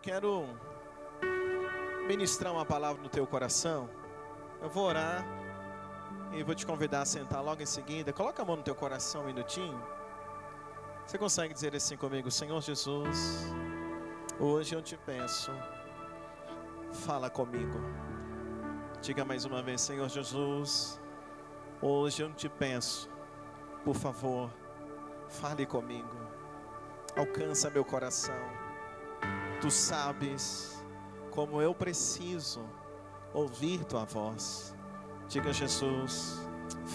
quero ministrar uma palavra no teu coração. Eu vou orar e vou te convidar a sentar logo em seguida. Coloca a mão no teu coração um minutinho. Você consegue dizer assim comigo: Senhor Jesus, hoje eu te peço, fala comigo. Diga mais uma vez: Senhor Jesus, hoje eu te peço, por favor, fale comigo. Alcança meu coração. Tu sabes como eu preciso ouvir tua voz. Diga: Jesus,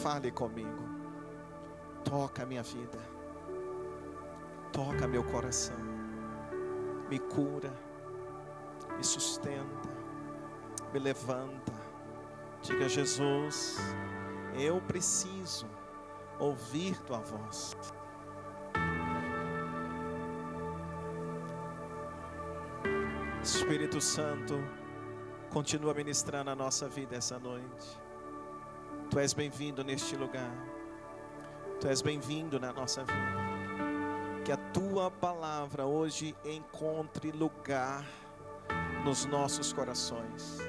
fale comigo. Toca a minha vida. Toca meu coração. Me cura. Me sustenta. Me levanta. Diga: Jesus, eu preciso ouvir tua voz. Espírito Santo, continua ministrando a nossa vida essa noite. Tu és bem-vindo neste lugar. Tu és bem-vindo na nossa vida. Que a tua palavra hoje encontre lugar nos nossos corações.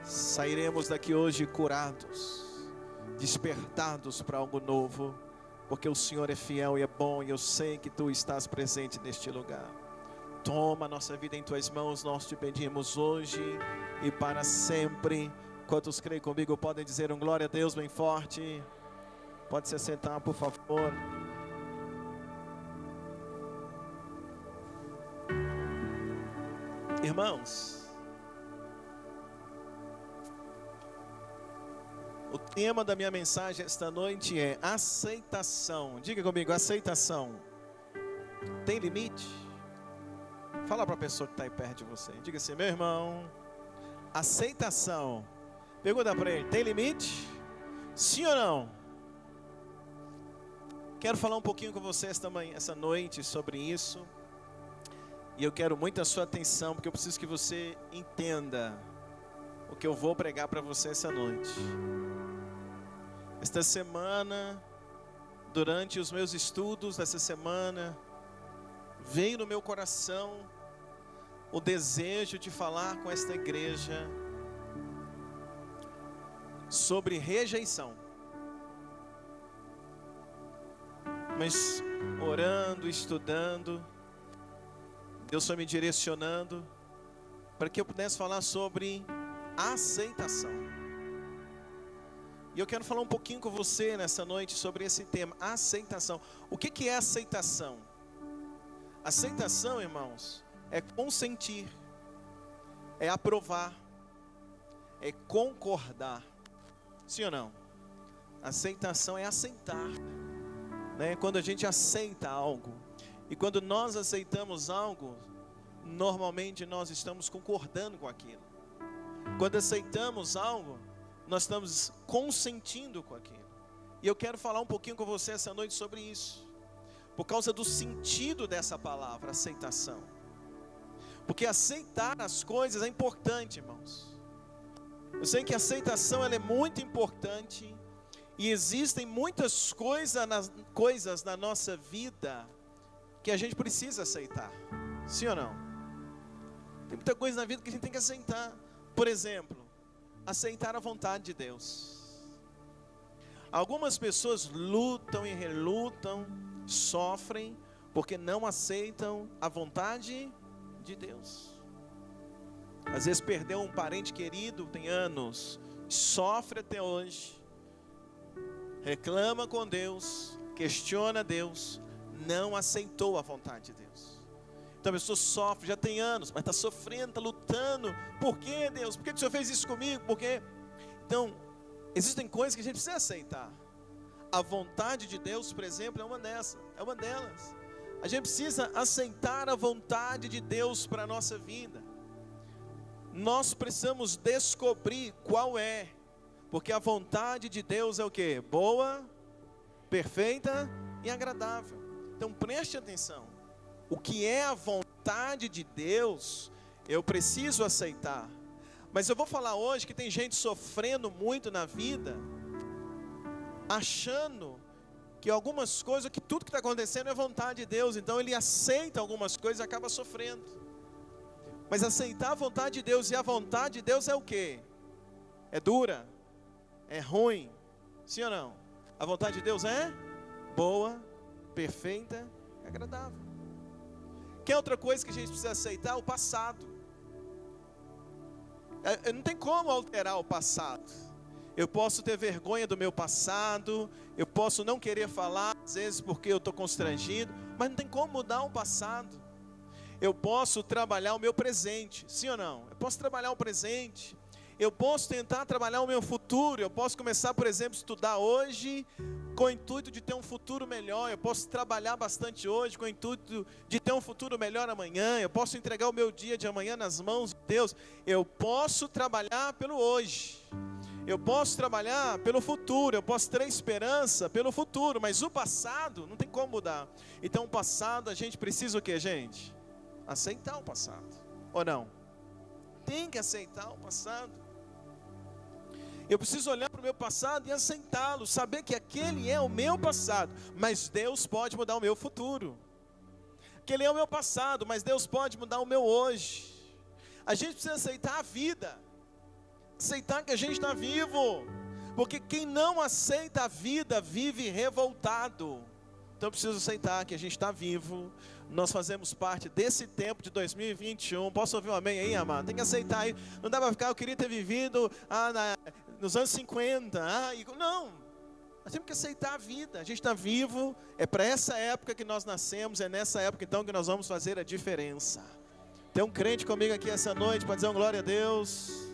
Sairemos daqui hoje curados, despertados para algo novo, porque o Senhor é fiel e é bom, e eu sei que tu estás presente neste lugar. Toma a nossa vida em tuas mãos, nós te pedimos hoje e para sempre. Quantos creem comigo podem dizer um glória a Deus bem forte? Pode se assentar, por favor. Irmãos, o tema da minha mensagem esta noite é aceitação. Diga comigo: aceitação tem limite? Fala para a pessoa que está aí perto de você. Diga assim: meu irmão, aceitação, pergunta para ele, tem limite? Sim ou não? Quero falar um pouquinho com você essa noite sobre isso. E eu quero muito a sua atenção, porque eu preciso que você entenda o que eu vou pregar para você essa noite. Esta semana, durante os meus estudos dessa semana, veio no meu coração o desejo de falar com esta igreja sobre rejeição. Mas orando, estudando, Deus foi me direcionando para que eu pudesse falar sobre aceitação. E eu quero falar um pouquinho com você nessa noite sobre esse tema, aceitação. O que é aceitação? Aceitação, irmãos, é consentir, é aprovar, é concordar. Sim ou não? Aceitação é aceitar, né? Quando a gente aceita algo, e quando nós aceitamos algo, normalmente nós estamos concordando com aquilo. Quando aceitamos algo, nós estamos consentindo com aquilo. E eu quero falar um pouquinho com você essa noite sobre isso, por causa do sentido dessa palavra, aceitação. Porque aceitar as coisas é importante, irmãos. Eu sei que a aceitação ela é muito importante. E existem muitas coisas na nossa vida que a gente precisa aceitar. Sim ou não? Tem muita coisa na vida que a gente tem que aceitar. Por exemplo, aceitar a vontade de Deus. Algumas pessoas lutam e relutam, sofrem porque não aceitam a vontade de Deus. Às vezes perdeu um parente querido, tem anos, sofre até hoje, reclama com Deus, questiona Deus, não aceitou a vontade de Deus. Então a pessoa sofre, já tem anos, mas está sofrendo, está lutando. Por que, Deus? Por que o Senhor fez isso comigo? Por quê? Então, existem coisas que a gente precisa aceitar. A vontade de Deus, por exemplo, é uma delas. A gente precisa aceitar a vontade de Deus para a nossa vida. Nós precisamos descobrir qual é, porque a vontade de Deus é o quê? Boa, perfeita e agradável. Então preste atenção. O que é a vontade de Deus, eu preciso aceitar. Mas eu vou falar hoje que tem gente sofrendo muito na vida, achando que algumas coisas, que tudo que está acontecendo é vontade de Deus. Então ele aceita algumas coisas e acaba sofrendo. Mas aceitar a vontade de Deus, e a vontade de Deus é o quê? É dura, é ruim, sim ou não? A vontade de Deus é boa, perfeita e agradável. Que é outra coisa que a gente precisa aceitar? O passado. Não tem como alterar o passado. Eu posso ter vergonha do meu passado, eu posso não querer falar, às vezes porque eu estou constrangido, mas não tem como mudar o passado. Eu posso trabalhar o meu presente, sim ou não? Eu posso trabalhar o presente, eu posso tentar trabalhar o meu futuro, eu posso começar, por exemplo, a estudar hoje, com o intuito de ter um futuro melhor, eu posso trabalhar bastante hoje, com o intuito de ter um futuro melhor amanhã, eu posso entregar o meu dia de amanhã nas mãos de Deus, eu posso trabalhar pelo hoje. Eu posso trabalhar pelo futuro, eu posso ter esperança pelo futuro, mas o passado não tem como mudar. Então o passado a gente precisa o que, gente? Aceitar o passado, ou não? Tem que aceitar o passado. Eu preciso olhar para o meu passado e aceitá-lo, saber que aquele é o meu passado, mas Deus pode mudar o meu futuro. Aquele é o meu passado, mas Deus pode mudar o meu hoje. A gente precisa aceitar a vida. Aceitar que a gente está vivo, porque quem não aceita a vida vive revoltado. Então eu preciso aceitar que a gente está vivo, nós fazemos parte desse tempo de 2021, posso ouvir um amém aí, amado? Tem que aceitar aí, não dá para ficar, eu queria ter vivido nos anos 50, não, nós temos que aceitar a vida, a gente está vivo, é para essa época que nós nascemos, é nessa época então que nós vamos fazer a diferença. Tem um crente comigo aqui essa noite para dizer um glória a Deus.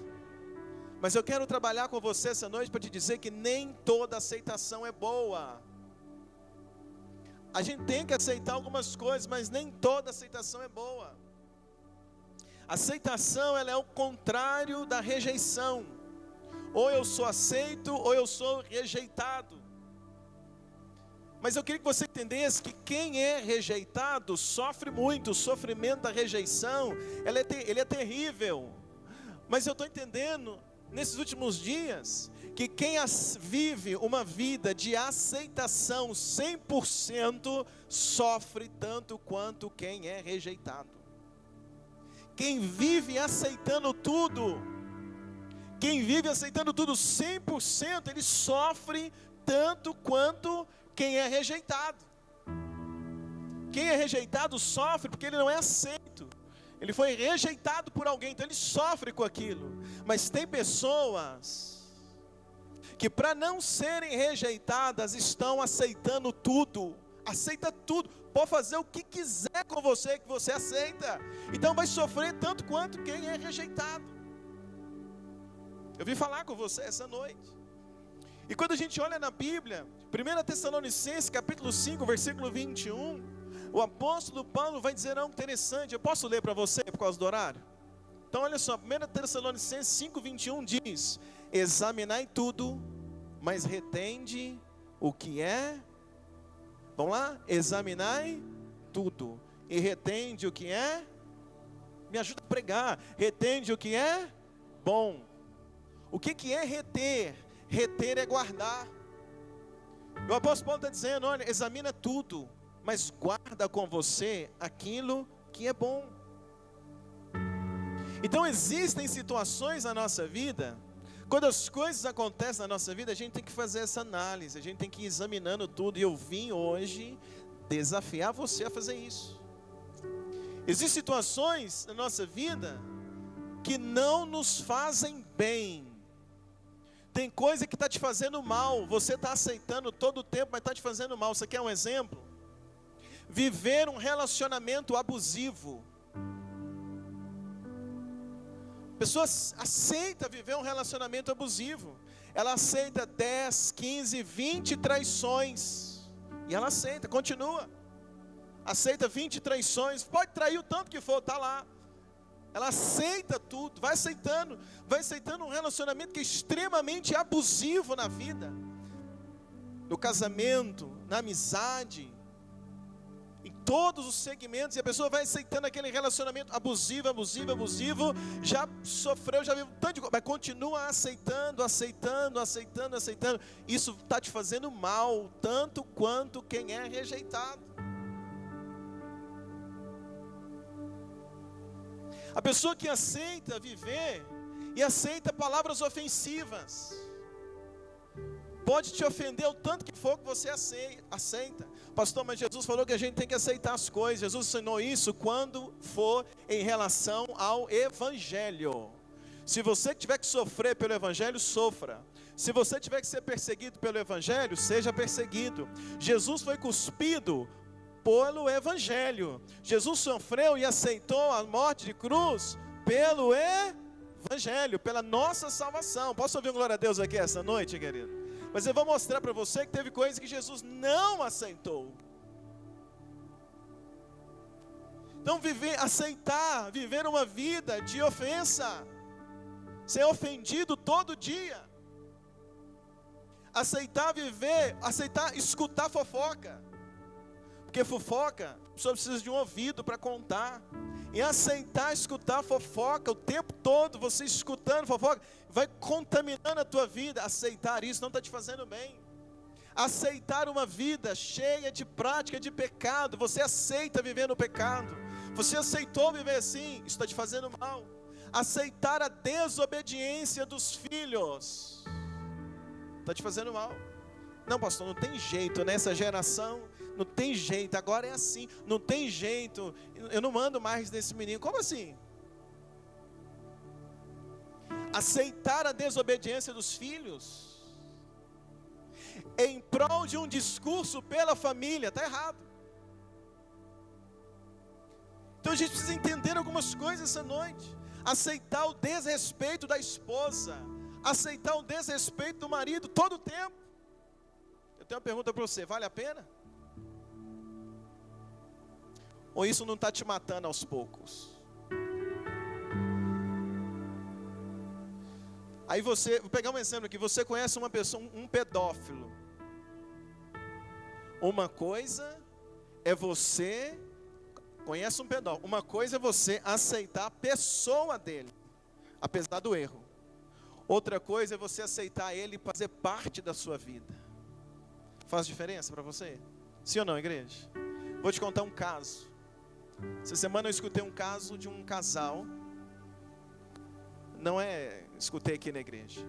Mas eu quero trabalhar com você essa noite para te dizer que nem toda aceitação é boa. A gente tem que aceitar algumas coisas, mas nem toda aceitação é boa. Aceitação, ela é o contrário da rejeição. Ou eu sou aceito, ou eu sou rejeitado. Mas eu queria que você entendesse que quem é rejeitado sofre muito. O sofrimento da rejeição, ele é terrível. Mas eu estou entendendo nesses últimos dias, que quem vive uma vida de aceitação 100% sofre tanto quanto quem é rejeitado. Quem vive aceitando tudo, quem vive aceitando tudo 100%, ele sofre tanto quanto quem é rejeitado. Quem é rejeitado sofre porque ele não é aceito. Ele foi rejeitado por alguém, então ele sofre com aquilo. Mas tem pessoas que para não serem rejeitadas estão aceitando tudo. Aceita tudo. Pode fazer o que quiser com você, que você aceita. Então vai sofrer tanto quanto quem é rejeitado. Eu vim falar com você essa noite. E quando a gente olha na Bíblia, 1 Tessalonicenses capítulo 5, versículo 21... o apóstolo Paulo vai dizer algo interessante. Eu posso ler para você por causa do horário? Então olha só, 1 Tessalonicenses 5:21 diz: examinai tudo, mas retende o que é. Vamos lá? Examinai tudo e retende o que é. Me ajuda a pregar. Retende o que é bom. O que é reter? Reter é guardar. O apóstolo Paulo está dizendo, olha, examina tudo, mas guarda com você aquilo que é bom. Então existem situações na nossa vida, quando as coisas acontecem na nossa vida, a gente tem que fazer essa análise, a gente tem que ir examinando tudo, e eu vim hoje desafiar você a fazer isso. Existem situações na nossa vida que não nos fazem bem. Tem coisa que está te fazendo mal, você está aceitando todo o tempo, mas está te fazendo mal. Você quer um exemplo? Viver um relacionamento abusivo. A pessoa aceita viver um relacionamento abusivo. Ela aceita 10, 15, 20 traições. E ela aceita, continua. Aceita 20 traições, pode trair o tanto que for, está lá. Ela aceita tudo, vai aceitando um relacionamento que é extremamente abusivo na vida. No casamento, na amizade, em todos os segmentos, e a pessoa vai aceitando aquele relacionamento abusivo, já sofreu, já viu tanto de coisa, mas continua aceitando. Isso está te fazendo mal, tanto quanto quem é rejeitado. A pessoa que aceita viver e aceita palavras ofensivas, pode te ofender o tanto que for que você aceita. Pastor, mas Jesus falou que a gente tem que aceitar as coisas. Jesus ensinou isso quando for em relação ao Evangelho. Se você tiver que sofrer pelo Evangelho, sofra. Se você tiver que ser perseguido pelo Evangelho, seja perseguido. Jesus foi cuspido pelo Evangelho. Jesus sofreu e aceitou a morte de cruz pelo Evangelho, pela nossa salvação. Posso ouvir um glória a Deus aqui essa noite, querido? Mas eu vou mostrar para você que teve coisas que Jesus não aceitou. Então viver uma vida de ofensa, ser ofendido todo dia, aceitar escutar fofoca, porque fofoca, a pessoa precisa de um ouvido para contar, e aceitar escutar fofoca o tempo todo, você escutando fofoca, vai contaminando a tua vida. Aceitar isso não está te fazendo bem. Aceitar uma vida cheia de prática de pecado, você aceita viver no pecado, você aceitou viver assim, isso está te fazendo mal. Aceitar a desobediência dos filhos está te fazendo mal. Não, pastor, não tem jeito, nessa geração não tem jeito, agora é assim, não tem jeito, eu não mando mais nesse menino. Como assim? Aceitar a desobediência dos filhos em prol de um discurso pela família, está errado. Então a gente precisa entender algumas coisas essa noite. Aceitar o desrespeito da esposa, aceitar o desrespeito do marido todo o tempo. Eu tenho uma pergunta para você, vale a pena? Ou isso não está te matando aos poucos? Aí vou pegar um exemplo aqui, você conhece uma pessoa, um pedófilo. Uma coisa é você, conhece um pedófilo, uma coisa é você aceitar a pessoa dele, apesar do erro. Outra coisa é você aceitar ele fazer parte da sua vida. Faz diferença para você? Sim ou não, igreja? Vou te contar um caso. Essa semana eu escutei um caso de um casal. Escutei aqui na igreja.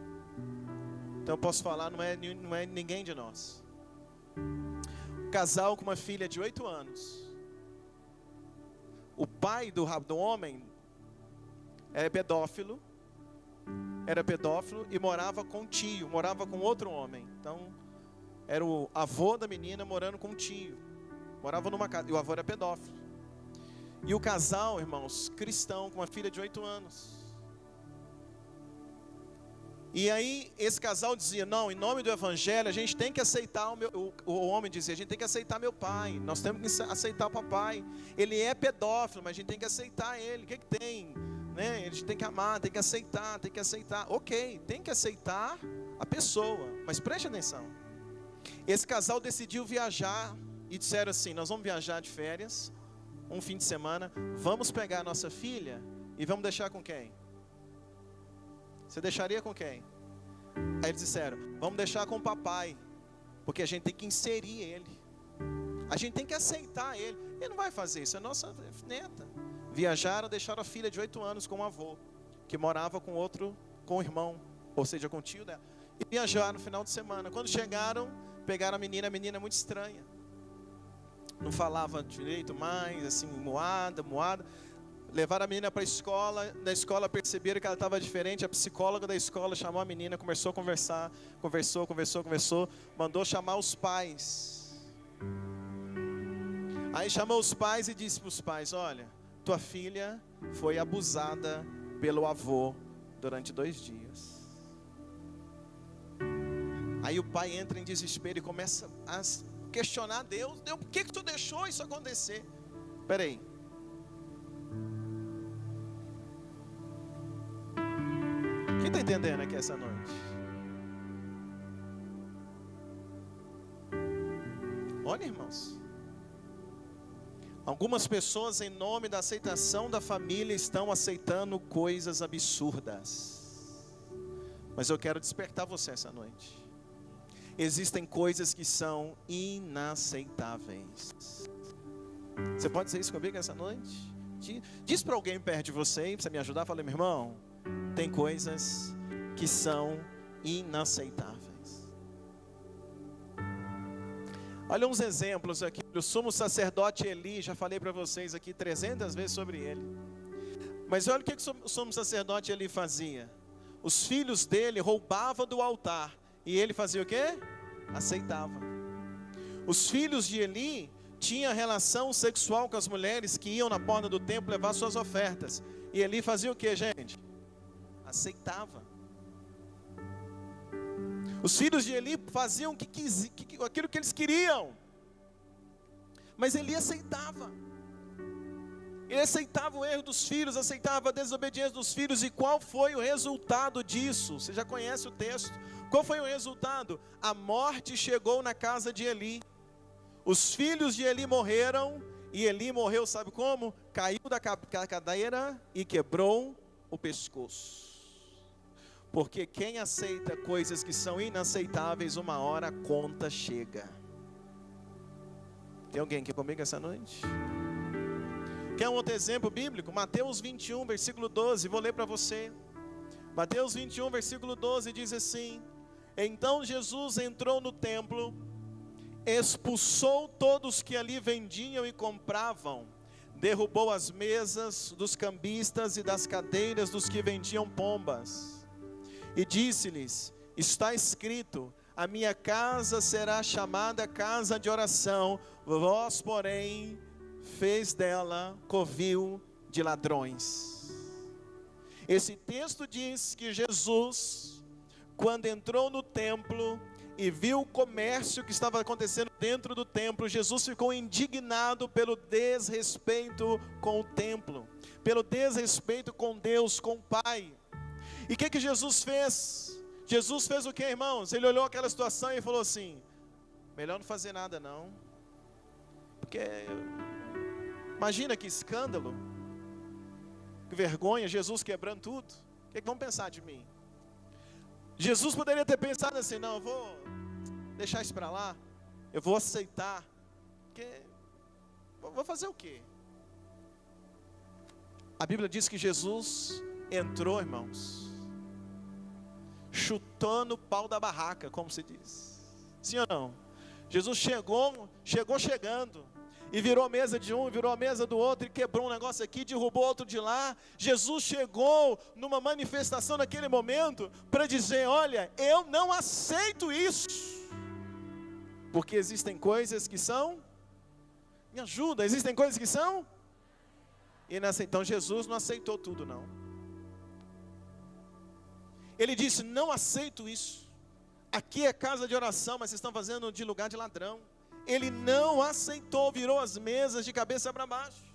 Então eu posso falar, não é ninguém de nós. Um casal com uma filha de 8 anos. O pai do homem era pedófilo e morava com um tio, morava com outro homem. Então, era o avô da menina morando com um tio. Morava numa casa, e o avô era pedófilo. E o casal, irmãos, cristão, com uma filha de 8 anos. E aí, esse casal dizia, não, em nome do Evangelho, a gente tem que aceitar, o homem dizia, a gente tem que aceitar meu pai, nós temos que aceitar o papai. Ele é pedófilo, mas a gente tem que aceitar ele, o que tem? Né? A gente tem que amar, tem que aceitar. Ok, tem que aceitar a pessoa, mas preste atenção. Esse casal decidiu viajar, e disseram assim, nós vamos viajar de férias, um fim de semana, vamos pegar a nossa filha, e vamos deixar com quem? Você deixaria com quem? Aí eles disseram, vamos deixar com o papai, porque a gente tem que inserir ele, a gente tem que aceitar ele. Ele não vai fazer isso, é nossa neta. Viajaram, deixaram a filha de 8 anos com o avô, que morava com o irmão, ou seja, com o tio dela. E viajaram no final de semana. Quando chegaram, pegaram a menina muito estranha. Não falava direito mais, assim, moada. Levaram a menina para a escola, na escola perceberam que ela estava diferente, a psicóloga da escola chamou a menina, começou a conversar, conversou, mandou chamar os pais. Aí chamou os pais e disse para os pais, olha, tua filha foi abusada pelo avô durante 2 dias. Aí o pai entra em desespero e começa a questionar Deus, por que tu deixou isso acontecer? Espera aí. Quem está entendendo aqui essa noite? Olha, irmãos, algumas pessoas, em nome da aceitação da família, estão aceitando coisas absurdas. Mas eu quero despertar você essa noite. Existem coisas que são inaceitáveis. Você pode dizer isso comigo essa noite? Diz para alguém perto de você, para me ajudar, fala, meu irmão, tem coisas que são inaceitáveis. Olha uns exemplos aqui. O sumo sacerdote Eli, já falei para vocês aqui 300 vezes sobre ele. Mas olha o que o sumo sacerdote Eli fazia. Os filhos dele roubavam do altar. E ele fazia o quê? Aceitava. Os filhos de Eli tinham relação sexual com as mulheres que iam na porta do templo levar suas ofertas. E Eli fazia o quê, gente? Aceitava. Os filhos de Eli faziam aquilo que eles queriam. Mas Eli aceitava. Ele aceitava o erro dos filhos, aceitava a desobediência dos filhos. E qual foi o resultado disso? Você já conhece o texto. Qual foi o resultado? A morte chegou na casa de Eli. Os filhos de Eli morreram. E Eli morreu, sabe como? Caiu da cadeira e quebrou o pescoço. Porque quem aceita coisas que são inaceitáveis, uma hora a conta chega. Tem alguém aqui comigo essa noite? Quer um outro exemplo bíblico? Mateus 21, versículo 12, vou ler para você. Mateus 21, versículo 12 diz assim: Então Jesus entrou no templo, expulsou todos que ali vendiam e compravam, derrubou as mesas dos cambistas e das cadeiras dos que vendiam pombas, e disse-lhes: Está escrito, a minha casa será chamada casa de oração, vós, porém, fez dela covil de ladrões. Esse texto diz que Jesus, quando entrou no templo e viu o comércio que estava acontecendo dentro do templo, Jesus ficou indignado pelo desrespeito com o templo, pelo desrespeito com Deus, com o Pai. E o que Jesus fez? Jesus fez o que, irmãos? Ele olhou aquela situação e falou assim: melhor não fazer nada não, porque imagina que escândalo, que vergonha, Jesus quebrando tudo. O que vão pensar de mim? Jesus poderia ter pensado assim: não, eu vou deixar isso para lá, eu vou aceitar, porque vou fazer o quê? A Bíblia diz que Jesus entrou, irmãos, chutando o pau da barraca, como se diz. Sim ou não? Jesus chegou chegando, e virou a mesa de um, virou a mesa do outro, e quebrou um negócio aqui, derrubou outro de lá. Jesus chegou numa manifestação naquele momento, para dizer: olha, eu não aceito isso, porque existem coisas que são, me ajuda, existem coisas que são, então Jesus não aceitou tudo não. Ele disse: não aceito isso, aqui é casa de oração, mas vocês estão fazendo de lugar de ladrão. Ele não aceitou, virou as mesas de cabeça para baixo.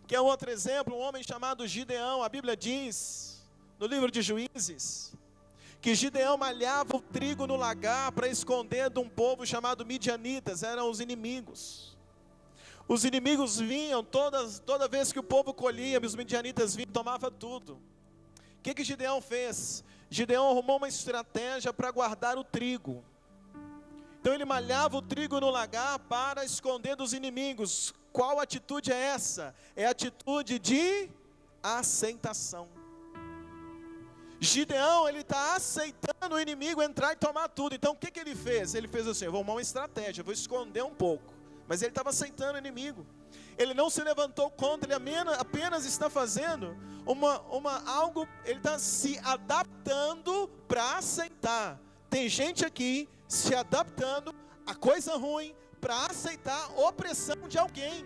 Que é outro exemplo, um homem chamado Gideão. A Bíblia diz, no livro de Juízes, que Gideão malhava o trigo no lagar para esconder de um povo chamado Midianitas, eram os inimigos. Os inimigos vinham, toda vez que o povo colhia, os midianitas vinham e tomavam tudo. O que Gideão fez? Gideão arrumou uma estratégia para guardar o trigo. Então ele malhava o trigo no lagar para esconder dos inimigos. Qual atitude é essa? É a atitude de aceitação. Gideão, ele está aceitando o inimigo entrar e tomar tudo. Então o que ele fez? Ele fez assim: eu vou arrumar uma estratégia, vou esconder um pouco. Mas ele estava aceitando o inimigo. Ele não se levantou contra, ele apenas está fazendo algo, ele está se adaptando para aceitar. Tem gente aqui se adaptando a coisa ruim para aceitar a opressão de alguém.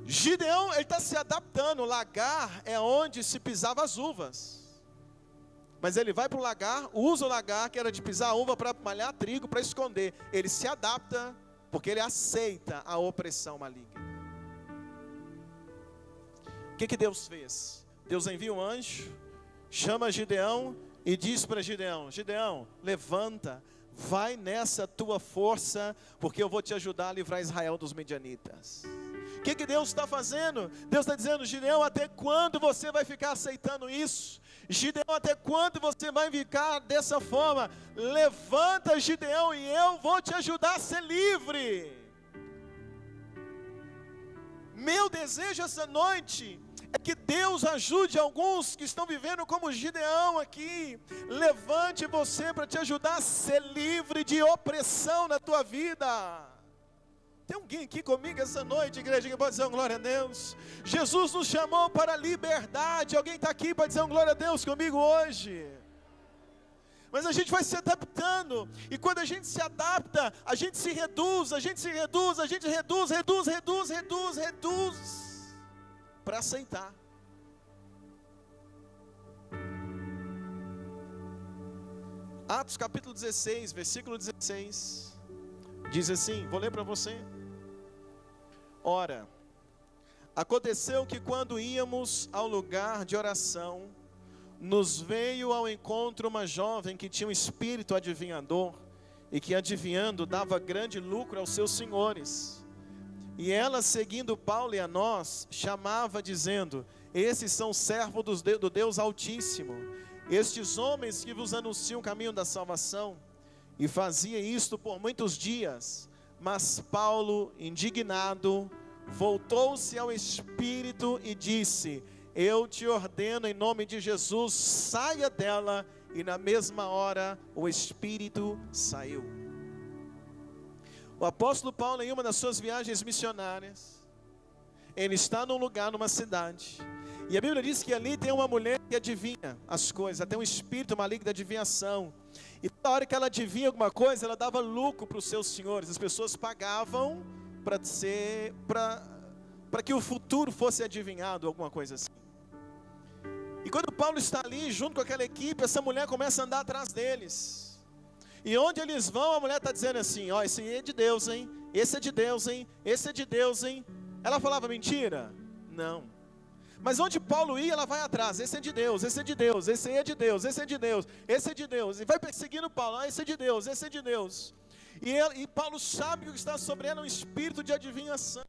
Gideão, ele está se adaptando. O lagar é onde se pisava as uvas, mas ele vai para o lagar, usa o lagar que era de pisar a uva para malhar trigo, para esconder. Ele se adapta porque ele aceita a opressão maligna. O que Deus fez? Deus envia um anjo, chama Gideão e diz para Gideão: Gideão, levanta, vai nessa tua força, porque eu vou te ajudar a livrar Israel dos midianitas. O que Deus está fazendo? Deus está dizendo: Gideão, até quando você vai ficar aceitando isso? Gideão, até quando você vai ficar dessa forma? Levanta, Gideão, e eu vou te ajudar a ser livre. Meu desejo essa noite é que Deus ajude alguns que estão vivendo como Gideão aqui. Levante você para te ajudar a ser livre de opressão na tua vida. Tem alguém aqui comigo essa noite, igreja, que pode dizer um glória a Deus? Jesus nos chamou para a liberdade. Alguém está aqui para dizer um glória a Deus comigo hoje? Mas a gente vai se adaptando, e quando a gente se adapta, a gente se reduz, a gente reduz, para aceitar. Atos capítulo 16, versículo 16, diz assim, vou ler para você. Ora, aconteceu que quando íamos ao lugar de oração, nos veio ao encontro uma jovem que tinha um espírito adivinhador, e que adivinhando dava grande lucro aos seus senhores. E ela, seguindo Paulo e a nós, chamava dizendo: esses são servos do Deus Altíssimo, estes homens que vos anunciam o caminho da salvação. E fazia isto por muitos dias. Mas Paulo, indignado, voltou-se ao espírito e disse: eu te ordeno em nome de Jesus, saia dela. E na mesma hora o espírito saiu. O apóstolo Paulo, em uma das suas viagens missionárias, ele está num lugar, numa cidade, e a Bíblia diz que ali tem uma mulher que adivinha as coisas, tem um espírito maligno de adivinhação, e toda hora que ela adivinha alguma coisa, ela dava lucro para os seus senhores. As pessoas pagavam para que o futuro fosse adivinhado, alguma coisa assim. E quando Paulo está ali, junto com aquela equipe, essa mulher começa a andar atrás deles. E onde eles vão, a mulher está dizendo assim: ó, esse é de Deus, hein? Esse é de Deus, hein? Esse é de Deus, hein? Ela falava mentira? Não. Mas onde Paulo ia, ela vai atrás. Esse é de Deus, esse é de Deus, esse é de Deus, esse é de Deus, esse é de Deus. E vai perseguindo Paulo: ah, esse é de Deus, esse é de Deus. E Paulo sabe que o que está sobre ela é um espírito de adivinhação.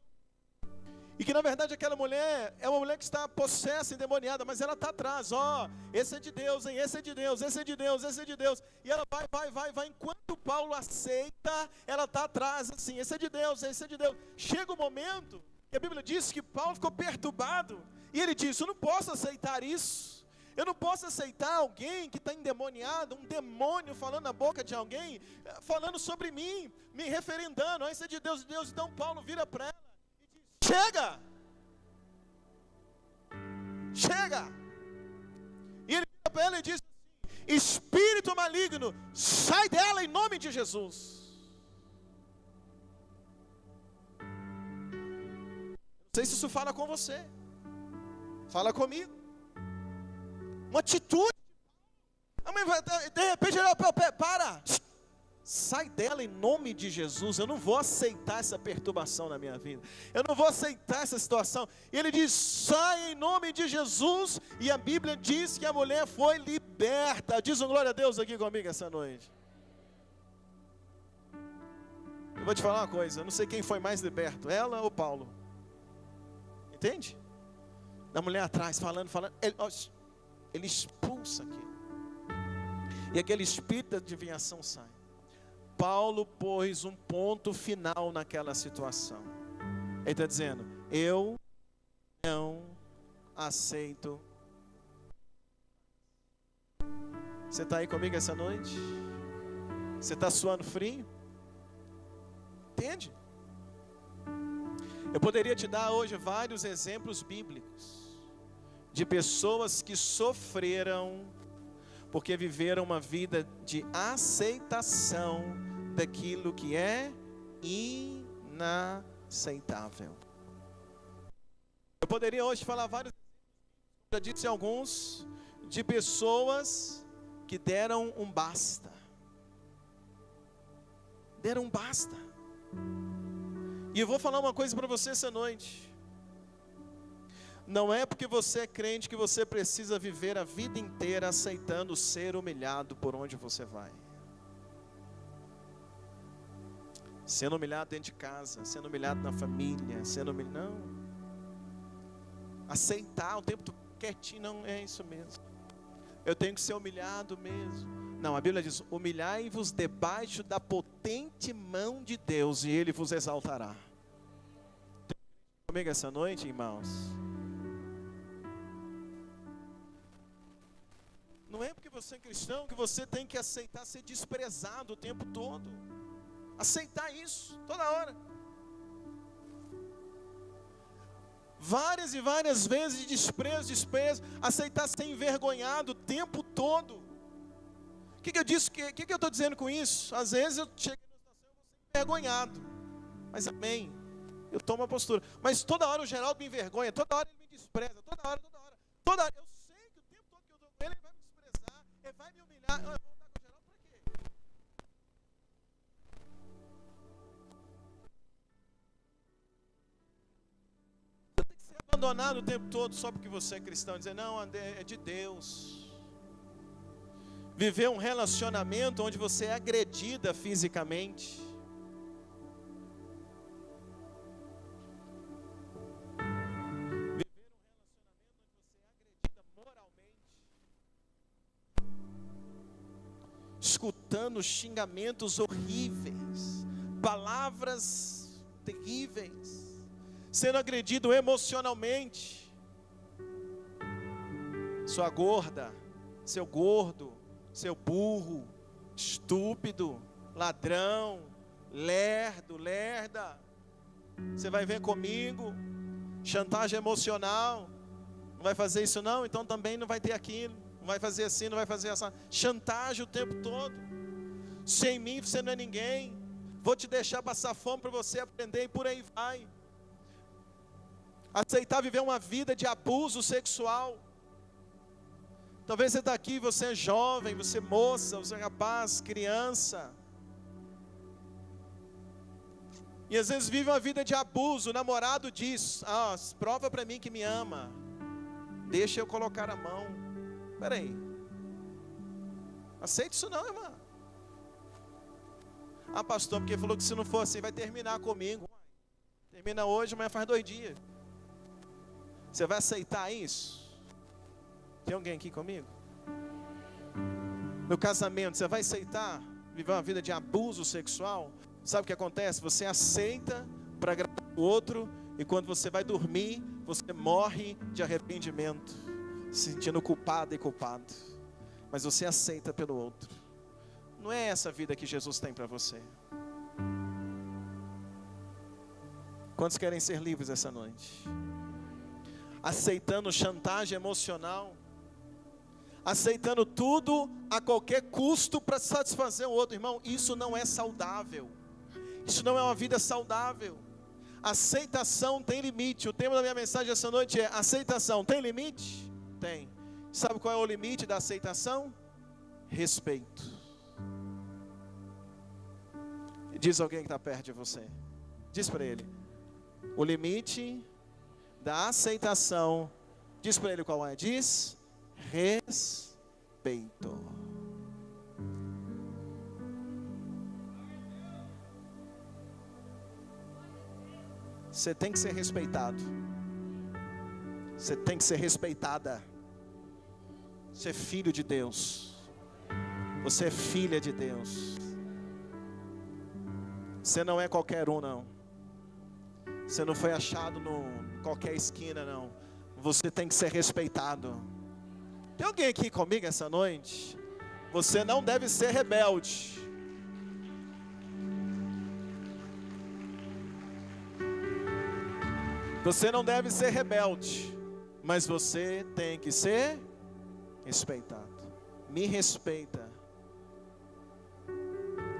E que na verdade aquela mulher é uma mulher que está possessa, endemoniada, mas ela está atrás, ó, esse é de Deus, hein? Esse é de Deus, esse é de Deus, esse é de Deus. E ela vai, enquanto Paulo aceita, ela está atrás, assim, esse é de Deus, esse é de Deus. Chega o momento, que a Bíblia diz que Paulo ficou perturbado, e ele disse: eu não posso aceitar isso. Eu não posso aceitar alguém que está endemoniado, um demônio falando na boca de alguém, falando sobre mim, me referendando, ó, esse é de Deus, Deus. Então Paulo vira para ela: chega! Chega! E ele vira para ela e diz assim: espírito maligno, sai dela em nome de Jesus. Não sei se isso fala com você. Fala comigo. Uma atitude. De repente ela para. Sai dela em nome de Jesus. Eu não vou aceitar essa perturbação na minha vida. Eu não vou aceitar essa situação. E ele diz: sai em nome de Jesus. E a Bíblia diz que a mulher foi liberta. Diz um glória a Deus aqui comigo essa noite. Eu vou te falar uma coisa: eu não sei quem foi mais liberto, ela ou Paulo. Entende? A mulher atrás falando. Ele expulsa aqui. E aquele espírito de adivinhação sai. Paulo pôs um ponto final naquela situação. Ele está dizendo: eu não aceito. Você está aí comigo essa noite? Você está suando frio? Entende? Eu poderia te dar hoje vários exemplos bíblicos de pessoas que sofreram porque viveram uma vida de aceitação daquilo que é inaceitável. Eu poderia hoje falar vários, já disse alguns, de pessoas que deram um basta. Deram um basta. E eu vou falar uma coisa para você essa noite. Não é porque você é crente que você precisa viver a vida inteira aceitando ser humilhado por onde você vai. Sendo humilhado dentro de casa, sendo humilhado na família, sendo humilhado. Não. Aceitar o tempo todo quietinho, não é isso mesmo. Eu tenho que ser humilhado mesmo. Não, a Bíblia diz: humilhai-vos debaixo da potente mão de Deus e Ele vos exaltará. comigo essa noite, irmãos? Não é porque você é cristão que você tem que aceitar ser desprezado o tempo todo. Aceitar isso, toda hora. Várias e várias vezes de desprezo. Aceitar ser envergonhado o tempo todo. O que eu disse? O que eu estou dizendo com isso? Às vezes eu chego na situação e vou ser envergonhado. Mas amém. Eu tomo uma postura. Mas toda hora o Geraldo me envergonha. Toda hora ele me despreza. Toda hora. Eu sei que o tempo todo que eu estou com ele vai me desprezar. Ele vai me humilhar. Eu vou andar com o Geraldo para quê? Você tem que ser abandonado o tempo todo só porque você é cristão. Dizer, não, André, é de Deus. Viver um relacionamento onde você é agredida fisicamente. Escutando xingamentos horríveis, palavras terríveis, sendo agredido emocionalmente. Sua gorda, seu gordo, seu burro, estúpido, ladrão, lerdo, lerda. Você vai ver comigo, chantagem emocional. Não vai fazer isso não, então também não vai ter aquilo. Não vai fazer assim, não vai fazer essa chantagem o tempo todo. Sem mim você não é ninguém. Vou te deixar passar fome para você aprender e por aí vai. Aceitar viver uma vida de abuso sexual. Talvez você está aqui, você é jovem, você é moça, você é rapaz, criança. E às vezes vive uma vida de abuso. O namorado diz, prova para mim que me ama. Deixa eu colocar a mão. Espera aí, aceita isso não, irmã. Pastor, porque falou que se não for assim vai terminar comigo. Termina hoje, amanhã faz 2 dias. Você vai aceitar isso? Tem alguém aqui comigo? No casamento, você vai aceitar viver uma vida de abuso sexual? Sabe o que acontece? Você aceita para agradar o outro, e quando você vai dormir, você morre de arrependimento, se sentindo culpado e culpado. Mas você aceita pelo outro. Não é essa vida que Jesus tem para você. Quantos querem ser livres essa noite? Aceitando chantagem emocional, aceitando tudo a qualquer custo para satisfazer o outro. Irmão, isso não é saudável. Isso não é uma vida saudável. Aceitação tem limite. O tema da minha mensagem essa noite é: aceitação tem limite? Tem. Sabe qual é o limite da aceitação? Respeito. Diz alguém que está perto de você. Diz para ele. O limite da aceitação. Diz para ele qual é. Diz respeito. Você tem que ser respeitado. Você tem que ser respeitada. Você é filho de Deus. Você é filha de Deus. Você não é qualquer um, não. Você não foi achado em qualquer esquina, não. Você tem que ser respeitado. Tem alguém aqui comigo essa noite? Você não deve ser rebelde. Você não deve ser rebelde, mas você tem que ser respeitado. Me respeita.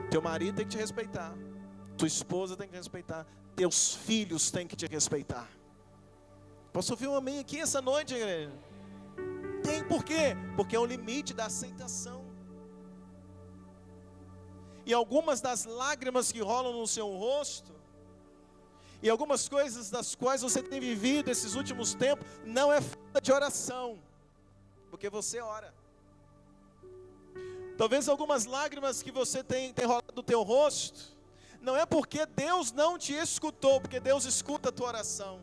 Teu marido tem que te respeitar. Tua esposa tem que te respeitar. Teus filhos têm que te respeitar. Posso ouvir um amém aqui essa noite, igreja? Tem, por quê? Porque é o limite da aceitação. E algumas das lágrimas que rolam no seu rosto, e algumas coisas das quais você tem vivido esses últimos tempos, não é falta de oração, porque você ora. Talvez algumas lágrimas que você tem rolado no teu rosto, não é porque Deus não te escutou, porque Deus escuta a tua oração.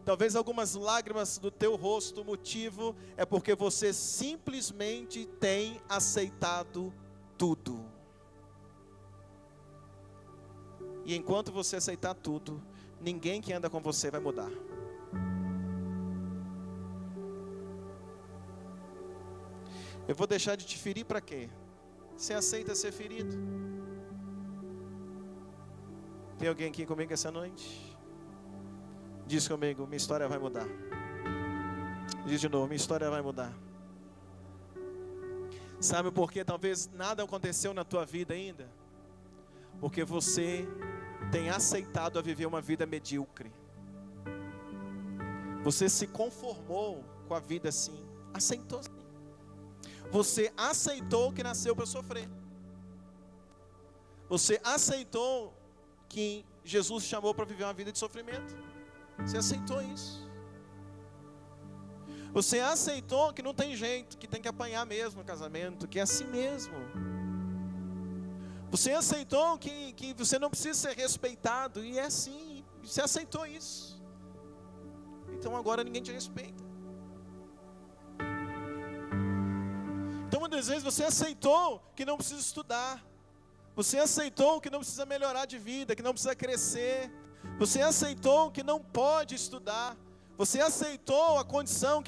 Talvez algumas lágrimas do teu rosto, o motivo é porque você simplesmente tem aceitado tudo. E enquanto você aceitar tudo, ninguém que anda com você vai mudar. Eu vou deixar de te ferir para quê? Você aceita ser ferido? Tem alguém aqui comigo essa noite? Diz comigo, minha história vai mudar. Diz de novo, minha história vai mudar. Sabe por que talvez nada aconteceu na tua vida ainda? Porque você tem aceitado a viver uma vida medíocre. Você se conformou com a vida assim. Aceitou sim. Você aceitou que nasceu para sofrer. Você aceitou que Jesus chamou para viver uma vida de sofrimento. Você aceitou isso. Você aceitou que não tem jeito, que tem que apanhar mesmo no casamento, que é assim mesmo. Você aceitou que você não precisa ser respeitado, e é assim. Você aceitou isso. Então agora ninguém te respeita. Então muitas vezes você aceitou que não precisa estudar. Você aceitou que não precisa melhorar de vida, que não precisa crescer. Você aceitou que não pode estudar. Você aceitou a condição,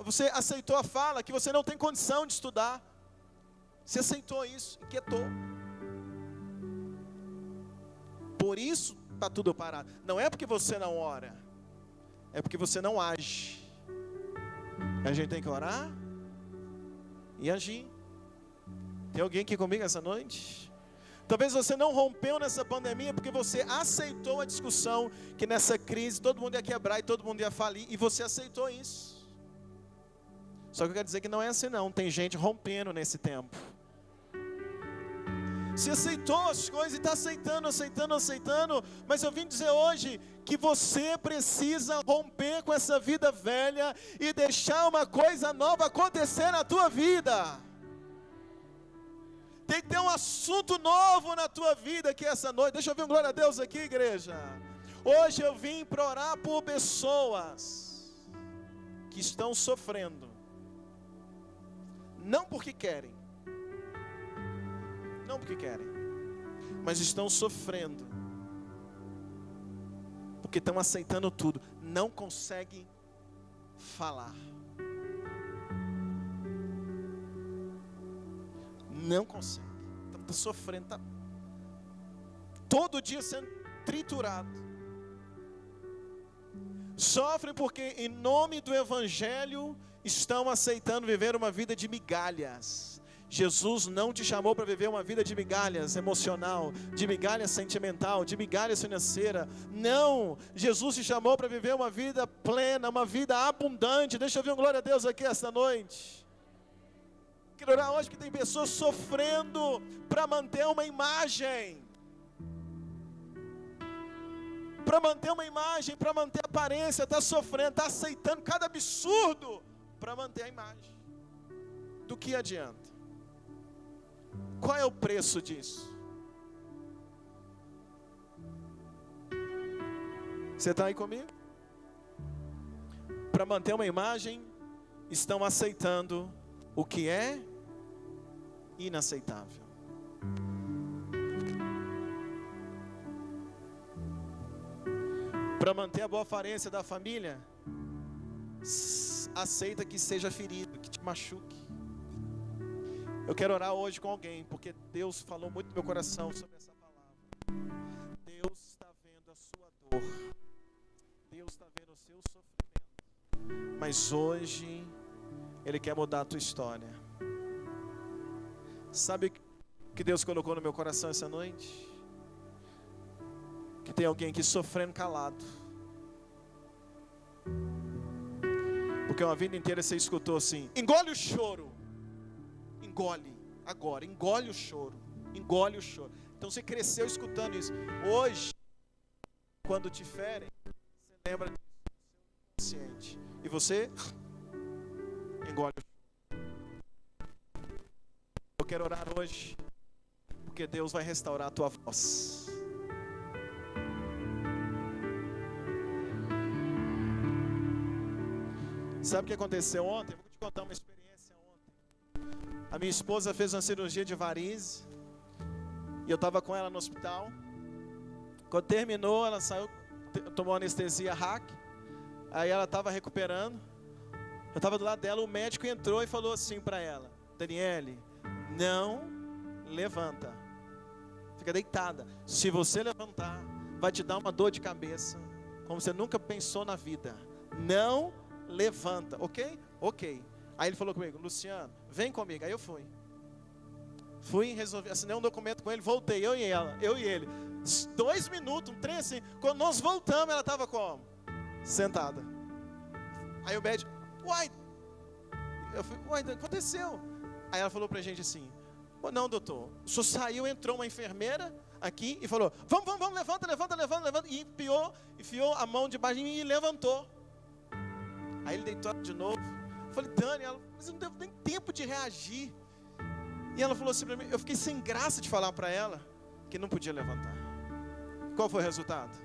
você aceitou a fala que você não tem condição de estudar. Você aceitou isso e quietou. Por isso está tudo parado. Não é porque você não ora, é porque você não age. A gente tem que orar e agir. Tem alguém aqui comigo essa noite? Talvez você não rompeu nessa pandemia porque você aceitou a discussão que nessa crise todo mundo ia quebrar e todo mundo ia falir, e você aceitou isso. Só que eu quero dizer que não é assim não, tem gente rompendo nesse tempo. Você aceitou as coisas e está aceitando, mas eu vim dizer hoje que você precisa romper com essa vida velha e deixar uma coisa nova acontecer na tua vida. Tem que ter um assunto novo na tua vida aqui essa noite. Deixa eu ver um glória a Deus aqui, igreja. Hoje eu vim para orar por pessoas que estão sofrendo. Não porque querem. Não porque querem. Mas estão sofrendo. Porque estão aceitando tudo. Não conseguem falar. Não consegue, está sofrendo, está todo dia sendo triturado. Sofrem porque em nome do Evangelho estão aceitando viver uma vida de migalhas. Jesus não te chamou para viver uma vida de migalhas emocional, de migalhas sentimental, de migalhas financeira. Não, Jesus te chamou para viver uma vida plena, uma vida abundante. Deixa eu ver um glória a Deus aqui esta noite. Quero orar hoje que tem pessoas sofrendo para manter uma imagem. Para manter uma imagem, para manter a aparência, está sofrendo, está aceitando cada absurdo para manter a imagem. Do que adianta? Qual é o preço disso? Você está aí comigo? Para manter uma imagem, estão aceitando o que é inaceitável. Para manter a boa aparência da família, aceita que seja ferido, que te machuque. Eu quero orar hoje com alguém, porque Deus falou muito no meu coração sobre essa palavra. Deus está vendo a sua dor. Deus está vendo o seu sofrimento. Mas hoje Ele quer mudar a tua história. Sabe o que Deus colocou no meu coração essa noite? Que tem alguém aqui sofrendo calado. Porque uma vida inteira você escutou assim: engole o choro. Engole, agora, engole o choro. Engole o choro. Então você cresceu escutando isso. Hoje, quando te ferem, você lembra disso no seu inconsciente. E você engole o choro. Eu quero orar hoje, porque Deus vai restaurar a tua voz. Sabe o que aconteceu ontem? Eu vou te contar uma experiência ontem. A minha esposa fez uma cirurgia de varize. E eu estava com ela no hospital. Quando terminou, ela saiu tomou anestesia hack. Aí ela estava recuperando. Eu estava do lado dela, o médico entrou e falou assim para ela: Daniele, não levanta. Fica deitada. Se você levantar, vai te dar uma dor de cabeça, como você nunca pensou na vida. Não levanta, ok? Ok. Aí ele falou comigo: Luciano, vem comigo. Aí eu fui. Resolvi, assinei um documento com ele, voltei, eu e ele. 2 minutos, um trem assim. Quando nós voltamos, ela estava como? Sentada. Aí o médico, uai, o que aconteceu? Aí ela falou pra gente assim: não, doutor, o senhor saiu, entrou uma enfermeira aqui e falou: vamos, levanta. E enfiou a mão debaixo de mim e levantou. Aí ele deitou de novo. Eu falei: Dani, mas eu não devo nem tempo de reagir. E ela falou assim pra mim, eu fiquei sem graça de falar para ela que não podia levantar. Qual foi o resultado?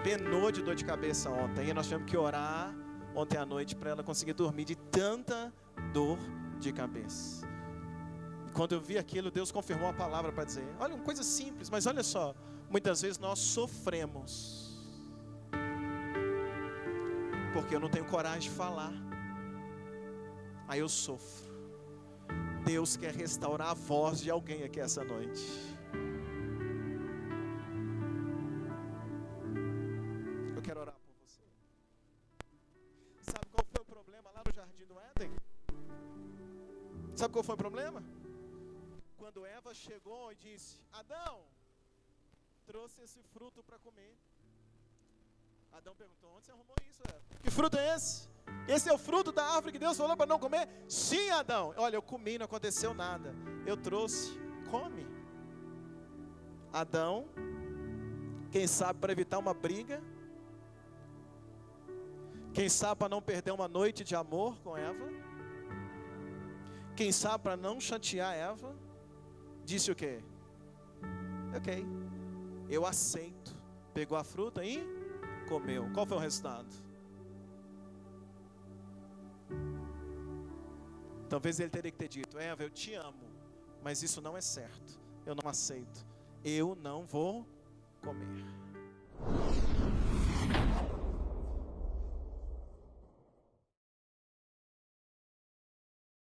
Penou de dor de cabeça ontem. E nós tivemos que orar ontem à noite para ela conseguir dormir de tanta dor de cabeça. E quando eu vi aquilo, Deus confirmou a palavra para dizer: olha, uma coisa simples, mas olha só, muitas vezes nós sofremos porque eu não tenho coragem de falar. Aí eu sofro. Deus quer restaurar a voz de alguém aqui essa noite. Eu quero orar por você. Sabe qual foi o problema lá no Jardim do Éden? Sabe qual foi o problema? Quando Eva chegou e disse: Adão, trouxe esse fruto para comer. Adão perguntou: onde você arrumou isso, Eva? Que fruto é esse? Esse é o fruto da árvore que Deus falou para não comer? Sim, Adão. Olha, eu comi, não aconteceu nada. Eu trouxe, come. Adão, quem sabe para evitar uma briga, quem sabe para não perder uma noite de amor com Eva, quem sabe para não chatear Eva, disse o quê? Ok, eu aceito. Pegou a fruta e comeu. Qual foi o resultado? Talvez ele teria que ter dito: Eva, eu te amo, mas isso não é certo. Eu não aceito. Eu não vou comer.